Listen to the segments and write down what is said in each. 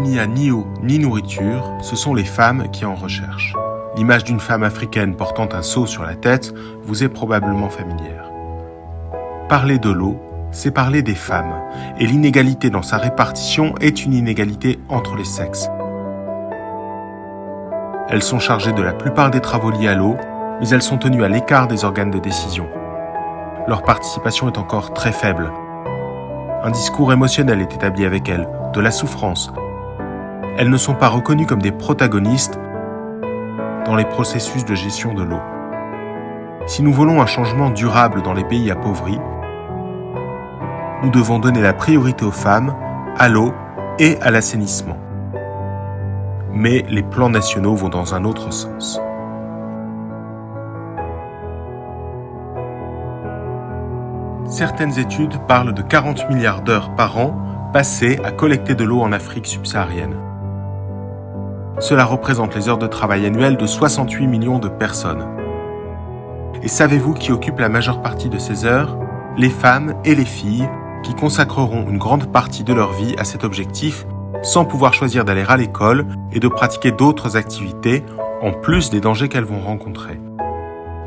il n'y a ni eau ni nourriture, ce sont les femmes qui en recherchent. L'image d'une femme africaine portant un seau sur la tête vous est probablement familière. Parler de l'eau, c'est parler des femmes, et l'inégalité dans sa répartition est une inégalité entre les sexes. Elles sont chargées de la plupart des travaux liés à l'eau, mais elles sont tenues à l'écart des organes de décision. Leur participation est encore très faible. Un discours émotionnel est établi avec elles, de la souffrance. Elles ne sont pas reconnues comme des protagonistes dans les processus de gestion de l'eau. Si nous voulons un changement durable dans les pays appauvris, nous devons donner la priorité aux femmes, à l'eau et à l'assainissement. Mais les plans nationaux vont dans un autre sens. Certaines études parlent de 40 milliards d'heures par an passées à collecter de l'eau en Afrique subsaharienne. Cela représente les heures de travail annuelles de 68 millions de personnes. Et savez-vous qui occupe la majeure partie de ces heures ? Les femmes et les filles qui consacreront une grande partie de leur vie à cet objectif sans pouvoir choisir d'aller à l'école et de pratiquer d'autres activités en plus des dangers qu'elles vont rencontrer.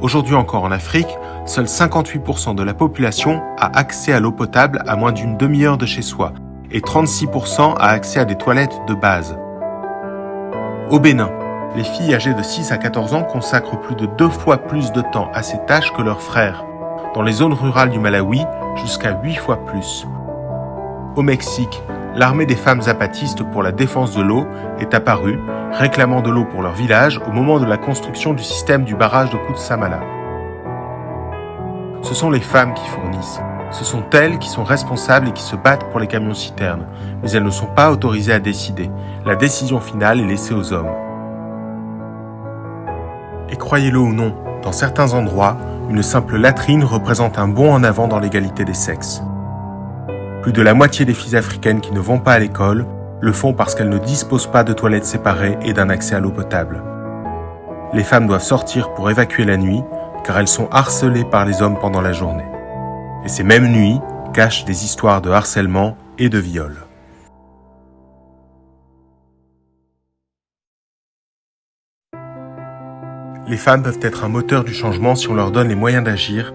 Aujourd'hui encore en Afrique, seuls 58% de la population a accès à l'eau potable à moins d'une demi-heure de chez soi et 36% a accès à des toilettes de base. Au Bénin, les filles âgées de 6 à 14 ans consacrent plus de 2 fois plus de temps à ces tâches que leurs frères. Dans les zones rurales du Malawi, jusqu'à 8 fois plus. Au Mexique, l'armée des femmes zapatistes pour la défense de l'eau est apparue, réclamant de l'eau pour leur village au moment de la construction du système du barrage de Cutzamala. Ce sont les femmes qui fournissent. Ce sont elles qui sont responsables et qui se battent pour les camions-citernes, mais elles ne sont pas autorisées à décider. La décision finale est laissée aux hommes. Et croyez-le ou non, dans certains endroits, une simple latrine représente un bond en avant dans l'égalité des sexes. Plus de la moitié des filles africaines qui ne vont pas à l'école le font parce qu'elles ne disposent pas de toilettes séparées et d'un accès à l'eau potable. Les femmes doivent sortir pour évacuer la nuit, car elles sont harcelées par les hommes pendant la journée. Et ces mêmes nuits cachent des histoires de harcèlement et de viol. Les femmes peuvent être un moteur du changement si on leur donne les moyens d'agir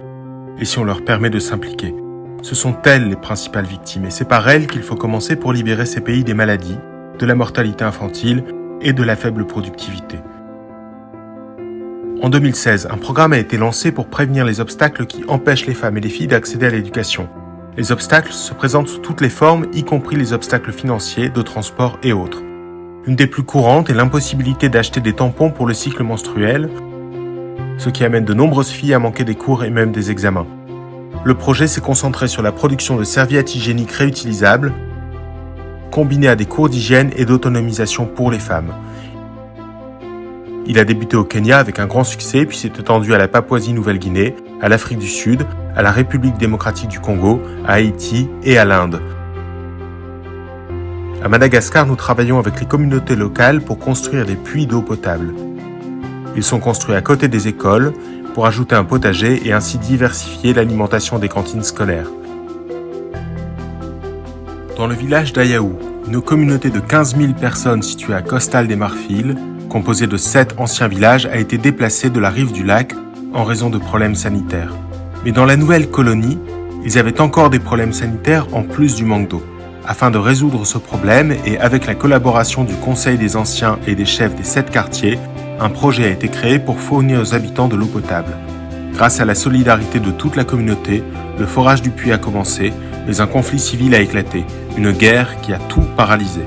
et si on leur permet de s'impliquer. Ce sont elles les principales victimes et c'est par elles qu'il faut commencer pour libérer ces pays des maladies, de la mortalité infantile et de la faible productivité. En 2016, un programme a été lancé pour prévenir les obstacles qui empêchent les femmes et les filles d'accéder à l'éducation. Les obstacles se présentent sous toutes les formes, y compris les obstacles financiers, de transport et autres. Une des plus courantes est l'impossibilité d'acheter des tampons pour le cycle menstruel, ce qui amène de nombreuses filles à manquer des cours et même des examens. Le projet s'est concentré sur la production de serviettes hygiéniques réutilisables, combinées à des cours d'hygiène et d'autonomisation pour les femmes. Il a débuté au Kenya avec un grand succès, puis s'est étendu à la Papouasie-Nouvelle-Guinée, à l'Afrique du Sud, à la République démocratique du Congo, à Haïti et à l'Inde. À Madagascar, nous travaillons avec les communautés locales pour construire des puits d'eau potable. Ils sont construits à côté des écoles pour ajouter un potager et ainsi diversifier l'alimentation des cantines scolaires. Dans le village d'Ayaou, une communauté de 15 000 personnes située à Costal des Marfils, composée de 7 anciens villages, a été déplacée de la rive du lac en raison de problèmes sanitaires. Mais dans la nouvelle colonie, ils avaient encore des problèmes sanitaires en plus du manque d'eau. Afin de résoudre ce problème et avec la collaboration du Conseil des anciens et des chefs des 7 quartiers, un projet a été créé pour fournir aux habitants de l'eau potable. Grâce à la solidarité de toute la communauté, le forage du puits a commencé, mais un conflit civil a éclaté, une guerre qui a tout paralysé.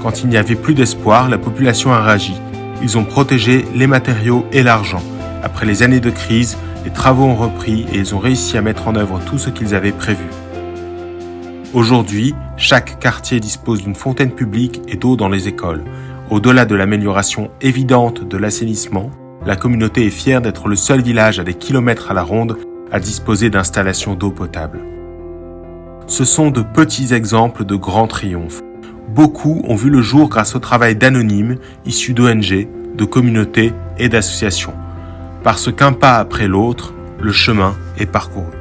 Quand il n'y avait plus d'espoir, la population a réagi. Ils ont protégé les matériaux et l'argent. Après les années de crise, les travaux ont repris et ils ont réussi à mettre en œuvre tout ce qu'ils avaient prévu. Aujourd'hui, chaque quartier dispose d'une fontaine publique et d'eau dans les écoles. Au-delà de l'amélioration évidente de l'assainissement, la communauté est fière d'être le seul village à des kilomètres à la ronde à disposer d'installations d'eau potable. Ce sont de petits exemples de grands triomphes. Beaucoup ont vu le jour grâce au travail d'anonymes, issus d'ONG, de communautés et d'associations. Parce qu'un pas après l'autre, le chemin est parcouru.